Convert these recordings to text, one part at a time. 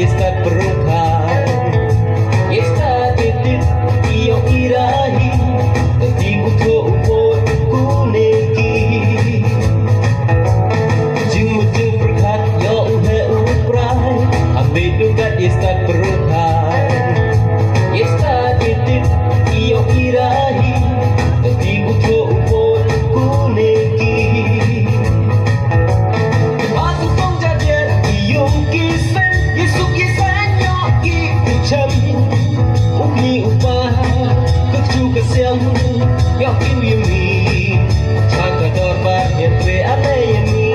está provocar. Está detit iyo irahi Tati utho upot kuneki Jing muting perkat yo uhe uprai Ambe dugat está provocar. Está detit iyo irahi Tati utho upot kuneki Batu tong jadian iyong kisen Yisuk yisanyo ipucham Umi upah kecu kesiang Yok yumi Chaka dorba yentre ale yemi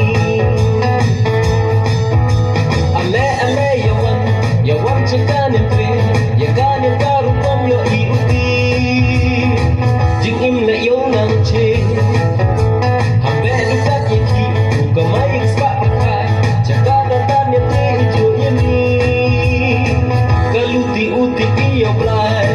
Ale ale yawan Yawan cekan yentre Yakan yang karupam yo iuti Jing im le yo nang che Hambe dukat yeki Ukamay ekspak pakai Caka dan yentre ijo yemi Kaluti uti iyo blay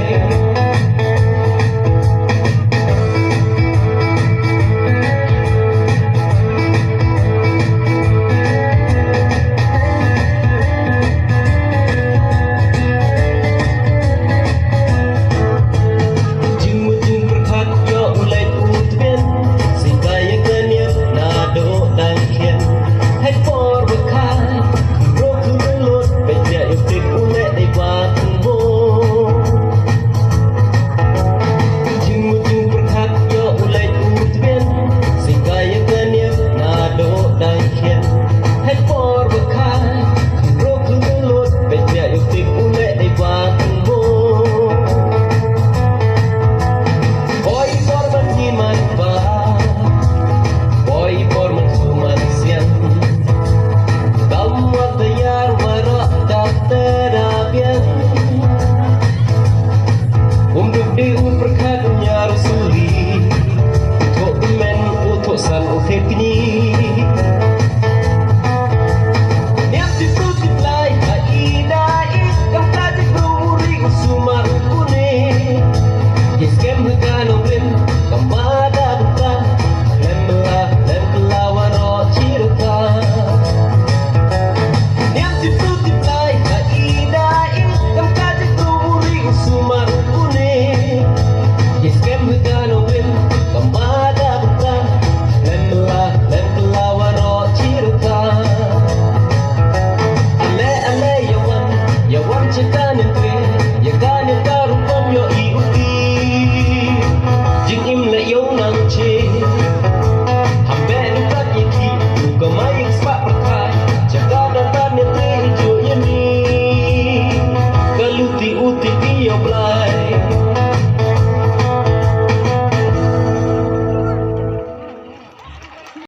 After